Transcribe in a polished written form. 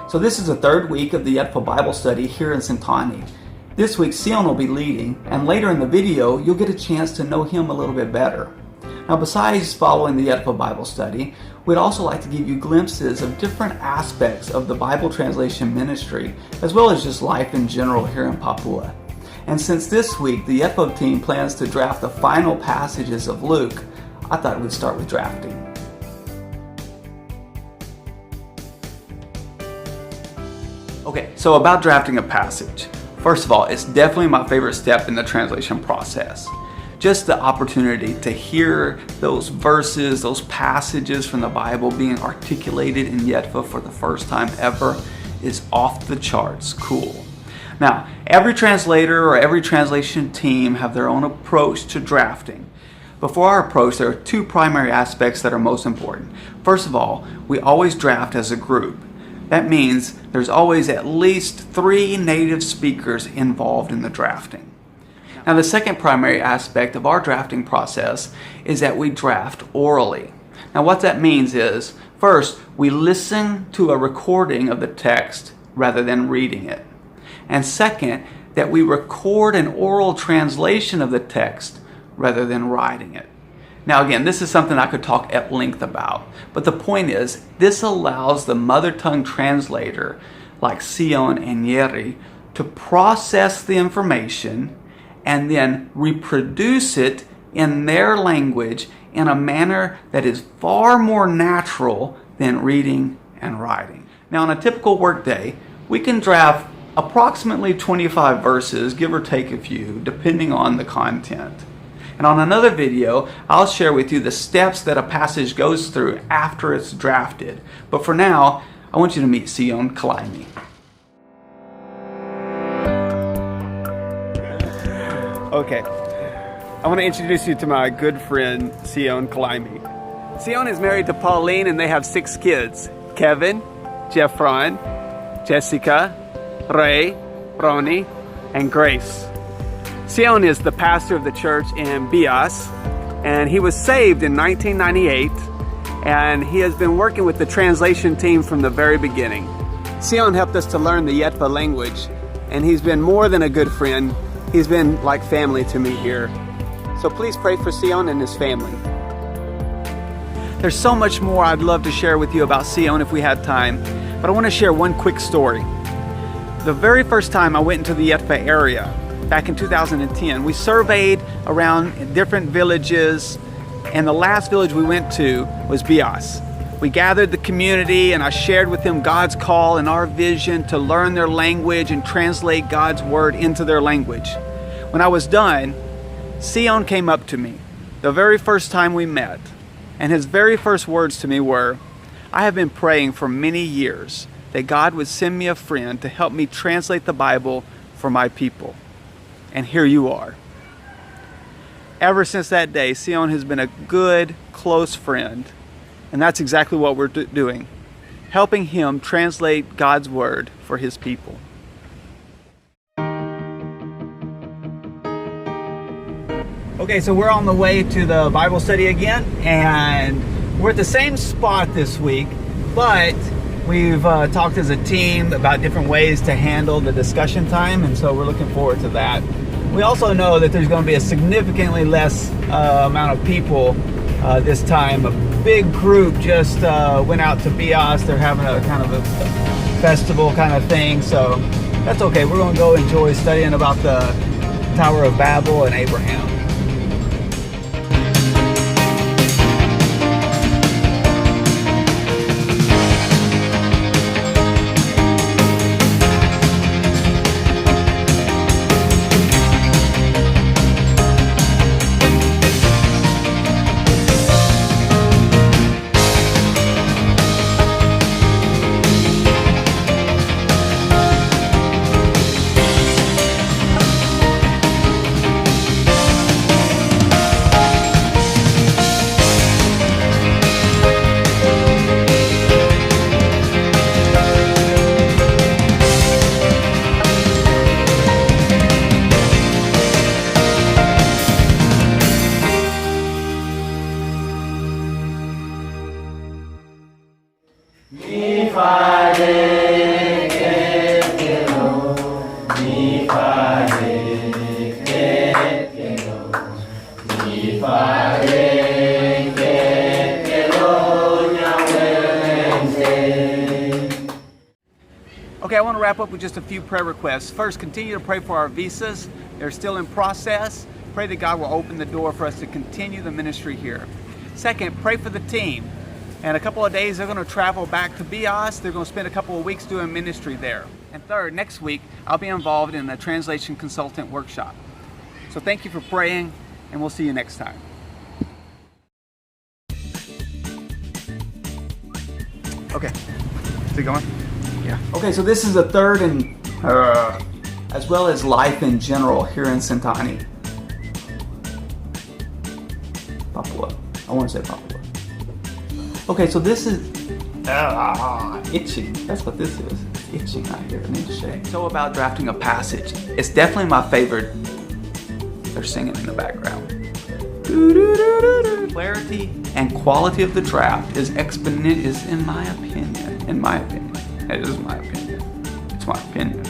So this is the third week of the Yetfa Bible Study here in Sintani. This week Sion will be leading, and later in the video you'll get a chance to know him a little bit better. Now, besides following the Yetfa Bible Study, we'd also like to give you glimpses of different aspects of the Bible translation ministry, as well as just life in general here in Papua. And since this week the Yetfa team plans to draft the final passages of Luke, I thought we'd start with drafting. Okay, so about drafting a passage. First of all, it's definitely my favorite step in the translation process. Just the opportunity to hear those verses, those passages from the Bible being articulated in Yetfa for the first time ever is off the charts cool. Now, every translator or every translation team have their own approach to drafting. But for our approach, there are two primary aspects that are most important. First of all, we always draft as a group. That means there's always at least 3 native speakers involved in the drafting. Now, the second primary aspect of our drafting process is that we draft orally. Now, what that means is, first, we listen to a recording of the text rather than reading it. And second, that we record an oral translation of the text rather than writing it. Now again, this is something I could talk at length about, but the point is, this allows the mother tongue translator, like Sion and Yeri, to process the information and then reproduce it in their language in a manner that is far more natural than reading and writing. Now, on a typical workday, we can draft approximately 25 verses, give or take a few, depending on the content. And on another video, I'll share with you the steps that a passage goes through after it's drafted. But for now, I want you to meet Sion Kelaimi. Okay, I want to introduce you to my good friend, Sion Kelaimi. Sion is married to Pauline and they have 6 kids. Kevin, Jeffron, Jessica, Ray, Ronnie, and Grace. Sion is the pastor of the church in Bias, and he was saved in 1998, and he has been working with the translation team from the very beginning. Sion helped us to learn the Yetfa language, and he's been more than a good friend. He's been like family to me here. So please pray for Sion and his family. There's so much more I'd love to share with you about Sion if we had time, but I want to share one quick story. The very first time I went into the Yetfa area, back in 2010, we surveyed around different villages, and the last village we went to was Bias. We gathered the community and I shared with them God's call and our vision to learn their language and translate God's word into their language. When I was done, Sion came up to me the very first time we met, and his very first words to me were, "I have been praying for many years that God would send me a friend to help me translate the Bible for my people. And here you are." Ever since that day, Sion has been a good, close friend. And that's exactly what we're doing, helping him translate God's word for his people. Okay, so we're on the way to the Bible study again, and we're at the same spot this week, but we've talked as a team about different ways to handle the discussion time, and so we're looking forward to that. We also know that there's going to be a significantly less amount of people this time. A big group just went out to Bias. They're having a kind of a festival kind of thing, so that's okay. We're going to go enjoy studying about the Tower of Babel and Abraham. Friday. Okay, I want to wrap up with just a few prayer requests. First, continue to pray for our visas. They're still in process. Pray that God will open the door for us to continue the ministry here. Second, pray for the team. In a couple of days, they're going to travel back to Bios. They're going to spend a couple of weeks doing ministry there. And third, next week, I'll be involved in a translation consultant workshop. So thank you for praying, and we'll see you next time. Okay, is it going? Yeah. Okay, so this is the third and as well as life in general here in Sentani. Papua. I want to say Papua. Okay, so this is itching. That's what this is. It's itching out here. I need to shake. So about drafting a passage, it's definitely my favorite. They're singing in the background. Clarity and quality of the draft is exponential. Is in my opinion. It is my opinion. It's my opinion.